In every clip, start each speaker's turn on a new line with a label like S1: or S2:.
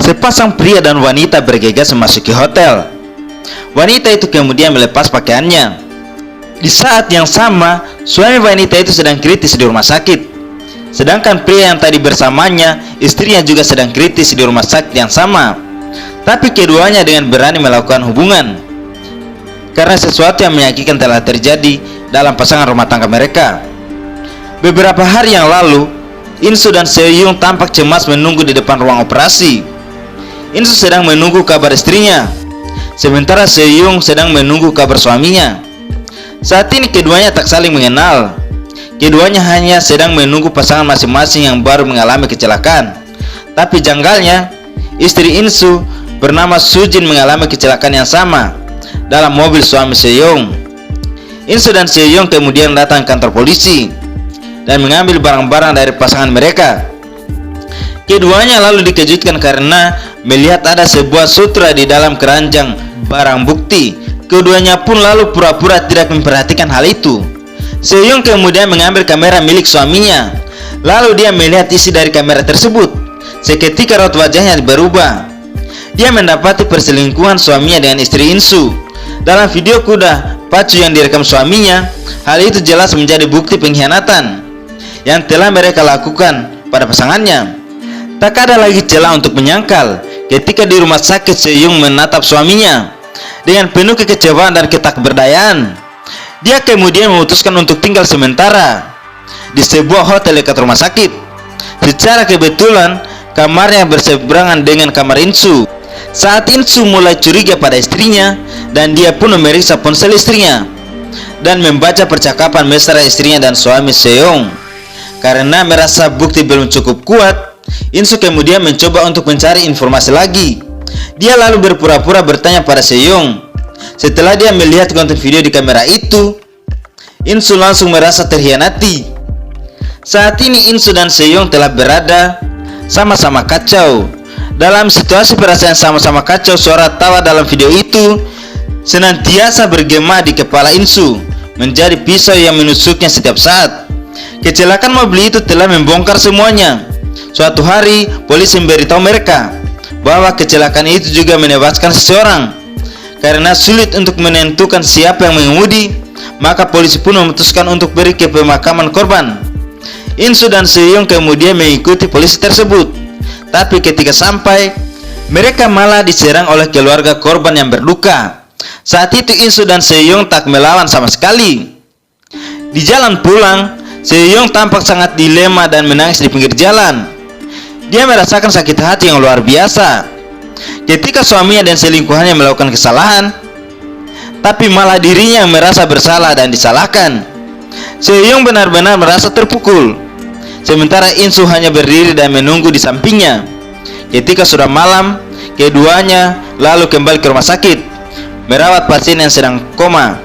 S1: Sepasang pria dan wanita bergegas memasuki hotel. Wanita itu kemudian melepas pakaiannya. Di saat yang sama, suami wanita itu sedang kritis di rumah sakit. Sedangkan pria yang tadi bersamanya, istrinya juga sedang kritis di rumah sakit yang sama. Tapi keduanya dengan berani melakukan hubungan karena sesuatu yang menyakitkan telah terjadi dalam pasangan rumah tangga mereka. Beberapa hari yang lalu, Insu dan Seo-yung tampak cemas menunggu di depan ruang operasi. Insu sedang menunggu kabar istrinya, sementara Seo-yung sedang menunggu kabar suaminya. Saat ini keduanya tak saling mengenal. Keduanya hanya sedang menunggu pasangan masing-masing yang baru mengalami kecelakaan. Tapi janggalnya, istri Insu bernama Sujin mengalami kecelakaan yang sama dalam mobil suami Seo-yung. Insu dan Seo-yung kemudian datang ke kantor polisi dan mengambil barang-barang dari pasangan mereka. Keduanya lalu dikejutkan karena melihat ada sebuah sutra di dalam keranjang barang bukti. Keduanya pun lalu pura-pura tidak memperhatikan hal itu. Seo-yung kemudian mengambil kamera milik suaminya. Lalu dia melihat isi dari kamera tersebut. Seketika raut wajahnya berubah. Dia mendapati perselingkuhan suaminya dengan istri Insu. Dalam video kuda pacu yang direkam suaminya, hal itu jelas menjadi bukti pengkhianatan yang telah mereka lakukan pada pasangannya. Tak ada lagi celah untuk menyangkal ketika di rumah sakit Seo-yung menatap suaminya dengan penuh kekecewaan dan ketakberdayaan. Dia kemudian memutuskan untuk tinggal sementara di sebuah hotel dekat rumah sakit. Secara kebetulan kamarnya berseberangan dengan kamar Insu. Saat Insu mulai curiga pada istrinya, dan dia pun memeriksa ponsel istrinya dan membaca percakapan mesra istrinya dan suami Seo-yung. Karena merasa bukti belum cukup kuat, Insu kemudian mencoba untuk mencari informasi lagi. Dia lalu berpura-pura bertanya pada Seo-yung. Setelah dia melihat konten video di kamera itu, Insu langsung merasa terhianati. Saat ini Insu dan Seo-yung telah berada sama-sama kacau. Dalam situasi perasaan sama-sama kacau, suara tawa dalam video itu senantiasa bergema di kepala Insu, menjadi pisau yang menusuknya setiap saat. Kecelakaan mobil itu telah membongkar semuanya. Suatu hari, polisi memberitahu mereka bahwa kecelakaan itu juga menewaskan seseorang. Karena sulit untuk menentukan siapa yang mengemudi, maka polisi pun memutuskan untuk pergi ke pemakaman korban. Insu dan Seo-yung kemudian mengikuti polisi tersebut. Tapi ketika sampai, mereka malah diserang oleh keluarga korban yang berduka. Saat itu Insu dan Seo-yung tak melawan sama sekali. Di jalan pulang, Seo-yung tampak sangat dilema dan menangis di pinggir jalan. Dia merasakan sakit hati yang luar biasa ketika suaminya dan selingkuhannya melakukan kesalahan, tapi malah dirinya yang merasa bersalah dan disalahkan. Seo-yung benar-benar merasa terpukul. Sementara Insu hanya berdiri dan menunggu di sampingnya. Ketika sudah malam, keduanya lalu kembali ke rumah sakit merawat pasien yang sedang koma.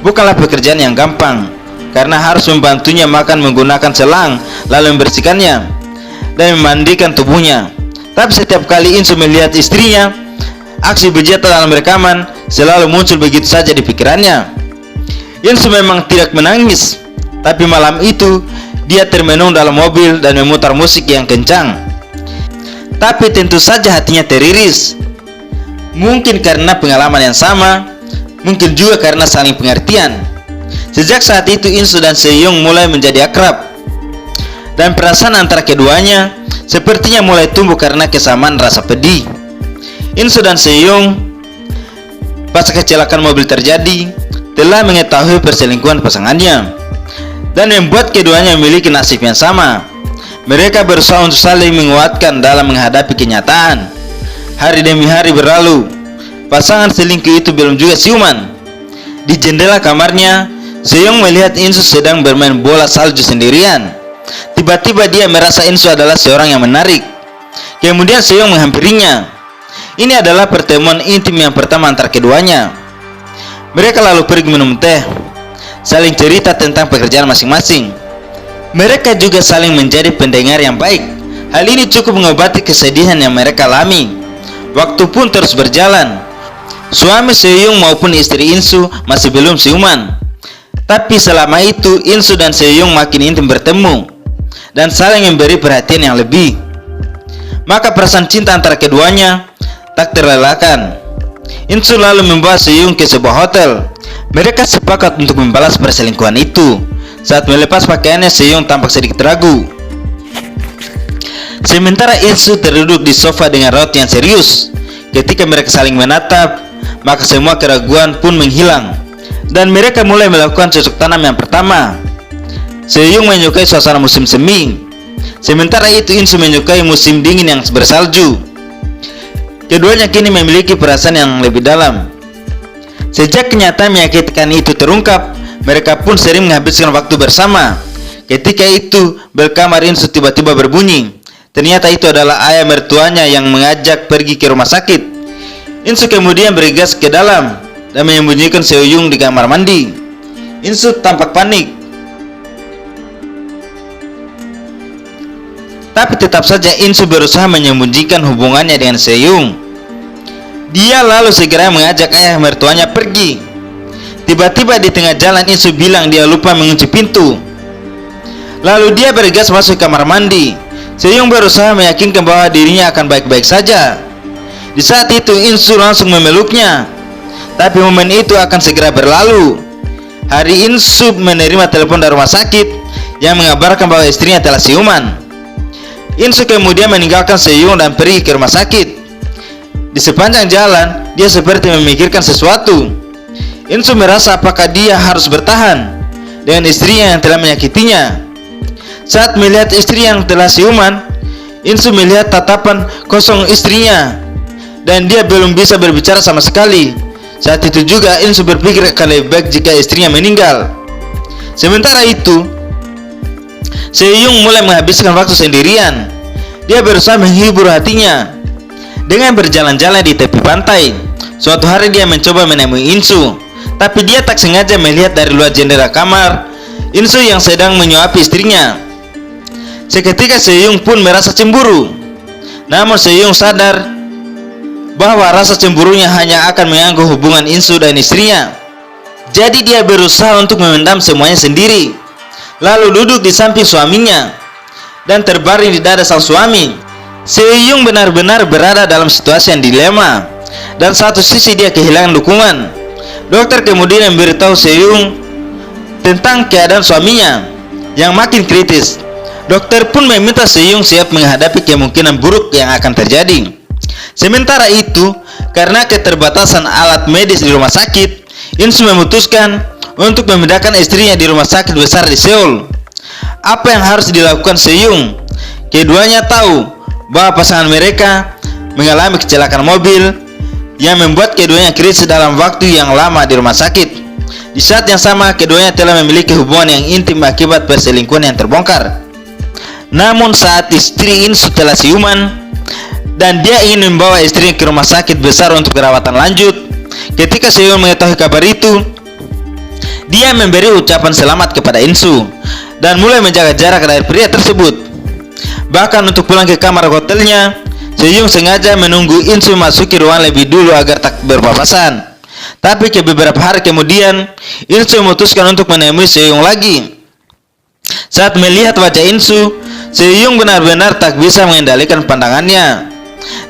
S1: Bukanlah pekerjaan yang gampang, karena harus membantunya makan menggunakan selang, lalu membersihkannya dan memandikan tubuhnya. Tapi setiap kali Insu melihat istrinya, aksi bejat dalam rekaman selalu muncul begitu saja di pikirannya. Insu memang tidak menangis, tapi malam itu dia termenung dalam mobil dan memutar musik yang kencang. Tapi tentu saja hatinya teriris. Mungkin karena pengalaman yang sama, mungkin juga karena saling pengertian. Sejak saat itu Insu dan Seo-yung mulai menjadi akrab, dan perasaan antara keduanya sepertinya mulai tumbuh karena kesamaan rasa pedih. Insu dan Seo-yung pasca kecelakaan mobil terjadi telah mengetahui perselingkuhan pasangannya dan membuat keduanya memiliki nasib yang sama. Mereka berusaha untuk saling menguatkan dalam menghadapi kenyataan. Hari demi hari berlalu, pasangan selingkuh itu belum juga siuman. Di jendela kamarnya, Seo-yung melihat Insu sedang bermain bola salju sendirian. Tiba-tiba dia merasa Insu adalah seorang yang menarik. Kemudian Seo-yung menghampirinya. Ini adalah pertemuan intim yang pertama antara keduanya. Mereka lalu pergi minum teh, saling cerita tentang pekerjaan masing-masing. Mereka juga saling menjadi pendengar yang baik. Hal ini cukup mengobati kesedihan yang mereka alami. Waktu pun terus berjalan. Suami Seo-yung maupun istri Insu masih belum siuman. Tapi selama itu Insu dan Seo-yung makin intim bertemu dan saling memberi perhatian yang lebih. Maka perasaan cinta antara keduanya tak terelakkan. Insu lalu membawa Seung ke sebuah hotel. Mereka sepakat untuk membalas perselingkuhan itu. Saat melepas pakaiannya, Seung tampak sedikit ragu. Sementara Insu terduduk di sofa dengan raut yang serius. Ketika mereka saling menatap, maka semua keraguan pun menghilang, dan mereka mulai melakukan cocok tanam yang pertama. Seung menyukai suasana musim semi, sementara itu Insu menyukai musim dingin yang bersalju. Keduanya kini memiliki perasaan yang lebih dalam. Sejak kenyataan menyakitkan itu terungkap, mereka pun sering menghabiskan waktu bersama. Ketika itu, bel kamar Insu tiba-tiba berbunyi. Ternyata itu adalah ayah mertuanya yang mengajak pergi ke rumah sakit. Insu kemudian bergegas ke dalam dan menyembunyikan Seung di kamar mandi. Insu tampak panik, tapi tetap saja Insu berusaha menyembunyikan hubungannya dengan Seung. Dia lalu segera mengajak ayah mertuanya pergi. Tiba-tiba di tengah jalan Insu bilang dia lupa mengunci pintu. Lalu dia bergegas masuk kamar mandi. Seung berusaha meyakinkan bahwa dirinya akan baik-baik saja. Di saat itu Insu langsung memeluknya. Tapi momen itu akan segera berlalu. Hari Insu menerima telepon dari rumah sakit yang mengabarkan bahwa istrinya telah siuman. Insu kemudian meninggalkan Seung dan pergi ke rumah sakit. Di sepanjang jalan, dia seperti memikirkan sesuatu. Insu merasa apakah dia harus bertahan dengan istrinya yang telah menyakitinya. Saat melihat istri yang telah siuman, Insu melihat tatapan kosong istrinya, dan dia belum bisa berbicara sama sekali. Saat itu juga Insu berpikir akan lebih baik jika istrinya meninggal. Sementara itu, Seung mulai menghabiskan waktu sendirian. Dia berusaha menghibur hatinya dengan berjalan-jalan di tepi pantai. Suatu hari dia mencoba menemui Insu, tapi dia tak sengaja melihat dari luar jendela kamar Insu yang sedang menyuapi istrinya. Seketika Seung pun merasa cemburu. Namun Seung sadar bahwa rasa cemburunya hanya akan mengganggu hubungan Insu dan istrinya. Jadi dia berusaha untuk memendam semuanya sendiri, lalu duduk di samping suaminya dan terbaring di dada sang suami. Seung benar-benar berada dalam situasi yang dilema. Dan satu sisi dia kehilangan dukungan. Dokter kemudian memberitahu Seung tentang keadaan suaminya yang makin kritis. Dokter pun meminta Seung siap menghadapi kemungkinan buruk yang akan terjadi. Sementara itu, karena keterbatasan alat medis di rumah sakit, Insu memutuskan untuk memindahkan istrinya di rumah sakit besar di Seoul. Apa yang harus dilakukan Seung? Keduanya tahu bahwa pasangan mereka mengalami kecelakaan mobil yang membuat keduanya krisis dalam waktu yang lama di rumah sakit. Di saat yang sama, keduanya telah memiliki hubungan yang intim akibat perselingkuhan yang terbongkar. Namun saat istri Insu telah siuman dan dia ingin membawa istrinya ke rumah sakit besar untuk perawatan lanjut, ketika Seung mengetahui kabar itu, dia memberi ucapan selamat kepada Insu dan mulai menjaga jarak dari pria tersebut. Bahkan untuk pulang ke kamar hotelnya, Seung sengaja menunggu Insu memasuki ruangan lebih dulu agar tak berpapasan. Tapi beberapa hari kemudian, Insu memutuskan untuk menemui Seung lagi. Saat melihat wajah Insu, Seung benar-benar tak bisa mengendalikan pandangannya,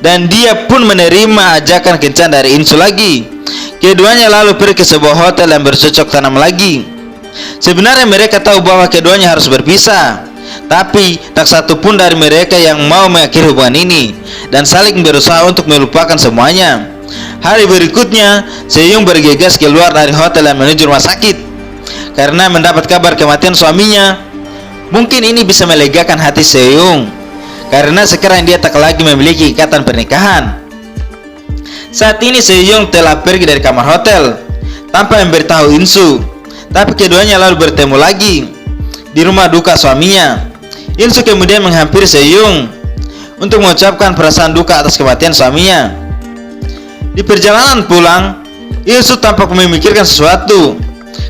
S1: dan dia pun menerima ajakan kencan dari Insu lagi. Keduanya lalu pergi ke sebuah hotel yang bercocok tanam lagi. Sebenarnya mereka tahu bahwa keduanya harus berpisah, tapi tak satu pun dari mereka yang mau mengakhiri hubungan ini dan saling berusaha untuk melupakan semuanya. Hari berikutnya, Seung bergegas keluar dari hotel dan menuju rumah sakit karena mendapat kabar kematian suaminya. Mungkin ini bisa melegakan hati Seung karena sekarang dia tak lagi memiliki ikatan pernikahan. Saat ini Seung telah pergi dari kamar hotel tanpa memberitahu Insu, tapi keduanya lalu bertemu lagi di rumah duka suaminya. Insu kemudian menghampiri Seung untuk mengucapkan perasaan duka atas kematian suaminya. Di perjalanan pulang, Insu tampak memikirkan sesuatu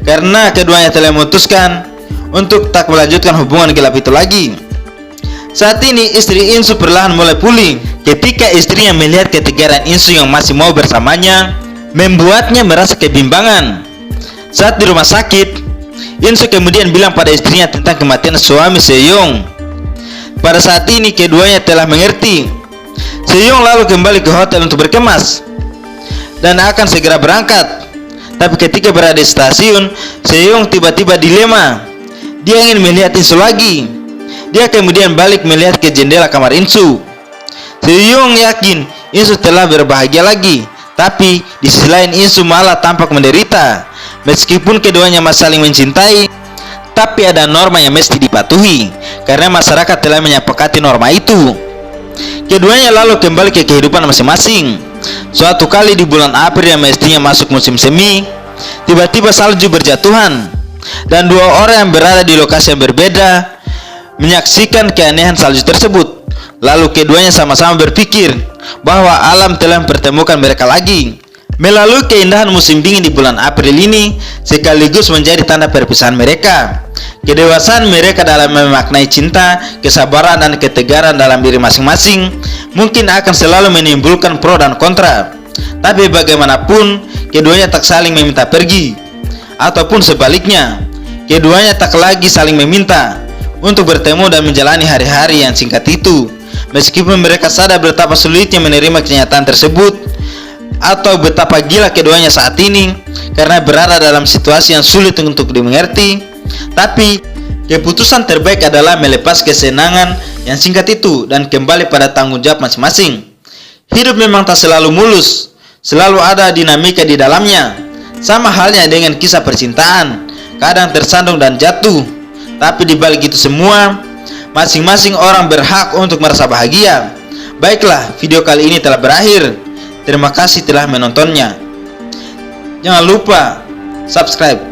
S1: karena keduanya telah memutuskan untuk tak melanjutkan hubungan gelap itu lagi. Saat ini istri Insu perlahan mulai pulih. Ketika istrinya melihat ketegaran Insu yang masih mau bersamanya, membuatnya merasa kebimbangan. Saat di rumah sakit, Insu kemudian bilang pada istrinya tentang kematian suami Seung. Pada saat ini keduanya telah mengerti Seyong lalu kembali ke hotel untuk berkemas dan akan segera berangkat. Tapi ketika berada di stasiun, Seyong tiba-tiba dilema. Dia ingin melihat Insu lagi. Dia kemudian balik melihat ke jendela kamar Insu. Seyong yakin Insu telah berbahagia lagi, tapi di sisi lain Insu malah tampak menderita. Meskipun keduanya masih saling mencintai, tapi ada norma yang mesti dipatuhi karena masyarakat telah menyepakati norma itu. Keduanya lalu kembali ke kehidupan masing-masing. Suatu kali di bulan April yang mestinya masuk musim semi, tiba-tiba salju berjatuhan dan dua orang yang berada di lokasi yang berbeda menyaksikan keanehan salju tersebut. Lalu keduanya sama-sama berpikir bahwa alam telah mempertemukan mereka lagi. Melalui keindahan musim dingin di bulan April ini sekaligus menjadi tanda perpisahan mereka. Kedewasaan mereka dalam memaknai cinta, kesabaran, dan ketegaran dalam diri masing-masing mungkin akan selalu menimbulkan pro dan kontra. Tapi bagaimanapun, keduanya tak saling meminta pergi. Ataupun sebaliknya, keduanya tak lagi saling meminta untuk bertemu dan menjalani hari-hari yang singkat itu. Meskipun mereka sadar betapa sulitnya menerima kenyataan tersebut, atau betapa gila keduanya saat ini karena berada dalam situasi yang sulit untuk dimengerti, tapi keputusan terbaik adalah melepas kesenangan yang singkat itu dan kembali pada tanggung jawab masing-masing. Hidup memang tak selalu mulus, selalu ada dinamika di dalamnya. Sama halnya dengan kisah percintaan, kadang tersandung dan jatuh. Tapi di balik itu semua, masing-masing orang berhak untuk merasa bahagia. Baiklah, video kali ini telah berakhir. Terima kasih telah menontonnya. Jangan lupa subscribe.